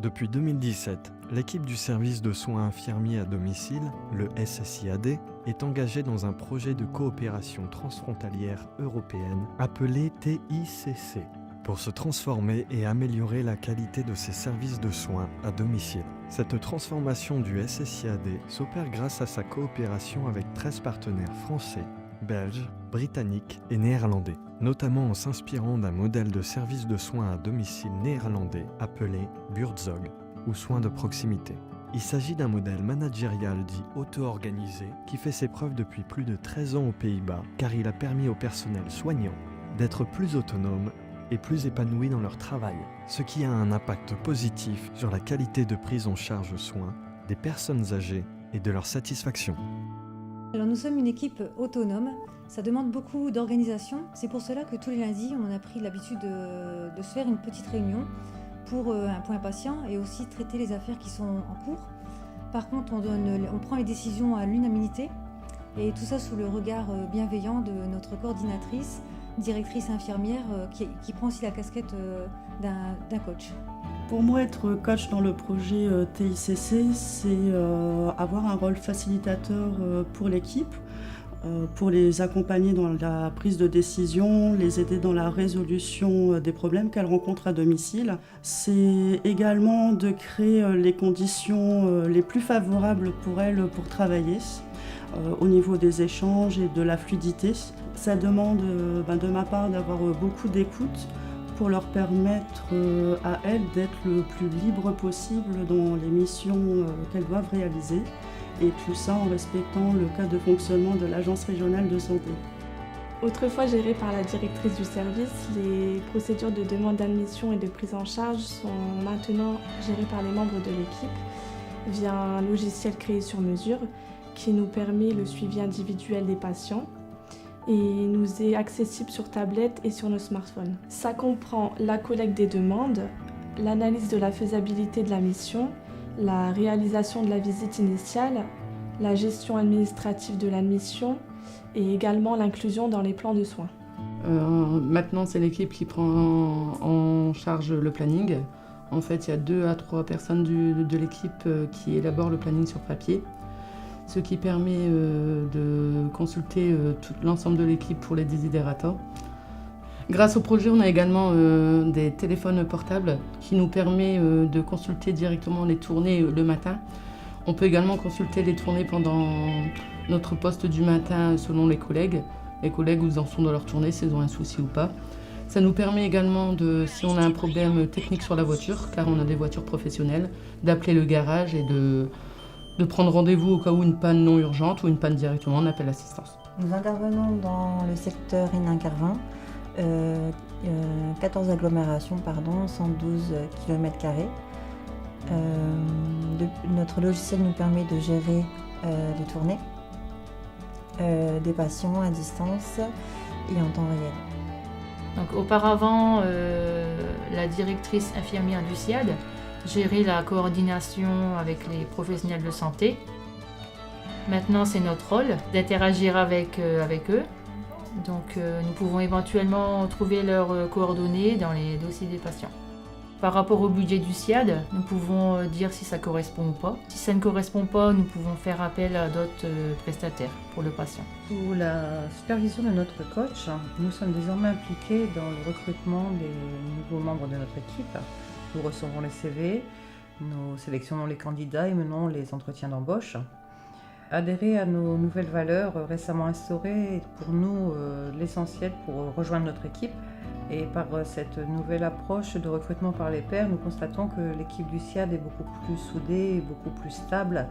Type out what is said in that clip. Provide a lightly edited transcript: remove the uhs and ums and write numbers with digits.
Depuis 2017, l'équipe du service de soins infirmiers à domicile, le SSIAD, est engagée dans un projet de coopération transfrontalière européenne appelé TICC, pour se transformer et améliorer la qualité de ses services de soins à domicile. Cette transformation du SSIAD s'opère grâce à sa coopération avec 13 partenaires français, belges, britanniques et néerlandais, notamment en s'inspirant d'un modèle de service de soins à domicile néerlandais appelé Buurtzorg, ou soins de proximité. Il s'agit d'un modèle managérial dit auto-organisé qui fait ses preuves depuis plus de 13 ans aux Pays-Bas, car il a permis au personnel soignant d'être plus autonome et plus épanouis dans leur travail, ce qui a un impact positif sur la qualité de prise en charge aux soins des personnes âgées et de leur satisfaction. Alors nous sommes une équipe autonome, ça demande beaucoup d'organisation. C'est pour cela que tous les lundis, on a pris l'habitude de se faire une petite réunion pour un point patient et aussi traiter les affaires qui sont en cours. Par contre, on prend les décisions à l'unanimité et tout ça sous le regard bienveillant de notre coordinatrice, directrice infirmière qui prend aussi la casquette d'un coach. Pour moi, être coach dans le projet TICC, c'est avoir un rôle facilitateur pour l'équipe, pour les accompagner dans la prise de décision, les aider dans la résolution des problèmes qu'elles rencontrent à domicile. C'est également de créer les conditions les plus favorables pour elles pour travailler au niveau des échanges et de la fluidité. Ça demande de ma part d'avoir beaucoup d'écoute pour leur permettre à elles d'être le plus libre possible dans les missions qu'elles doivent réaliser, et tout ça en respectant le cadre de fonctionnement de l'Agence régionale de santé. Autrefois gérée par la directrice du service, les procédures de demande d'admission et de prise en charge sont maintenant gérées par les membres de l'équipe via un logiciel créé sur mesure qui nous permet le suivi individuel des patients et nous est accessible sur tablette et sur nos smartphones. Ça comprend la collecte des demandes, l'analyse de la faisabilité de la mission, la réalisation de la visite initiale, la gestion administrative de l'admission et également l'inclusion dans les plans de soins. Maintenant, c'est l'équipe qui prend en charge le planning. En fait, il y a 2 à 3 personnes de l'équipe qui élaborent le planning sur papier, ce qui permet de consulter l'ensemble de l'équipe pour les desiderata. Grâce au projet, on a également des téléphones portables qui nous permettent de consulter directement les tournées le matin. On peut également consulter les tournées pendant notre poste du matin selon les collègues où ils en sont dans leur tournée, s'ils ont un souci ou pas. Ça nous permet également, si on a un problème technique sur la voiture, car on a des voitures professionnelles, d'appeler le garage et de prendre rendez-vous au cas où une panne non urgente ou une panne directement, on appelle l'assistance. Nous intervenons dans le secteur Hénin-Carvin, 14 agglomérations, 112 km². Notre logiciel nous permet de gérer les tournées des patients à distance et en temps réel. Donc, auparavant, la directrice infirmière du SSIAD gérait la coordination avec les professionnels de santé. Maintenant, c'est notre rôle d'interagir avec eux. Donc, nous pouvons éventuellement trouver leurs coordonnées dans les dossiers des patients. Par rapport au budget du SSIAD, nous pouvons dire si ça correspond ou pas. Si ça ne correspond pas, nous pouvons faire appel à d'autres prestataires pour le patient. Sous la supervision de notre coach, nous sommes désormais impliqués dans le recrutement des nouveaux membres de notre équipe. Nous recevons les CV, nous sélectionnons les candidats et menons les entretiens d'embauche. Adhérer à nos nouvelles valeurs récemment instaurées est pour nous l'essentiel pour rejoindre notre équipe. Et par cette nouvelle approche de recrutement par les pairs, nous constatons que l'équipe du SSIAD est beaucoup plus soudée et beaucoup plus stable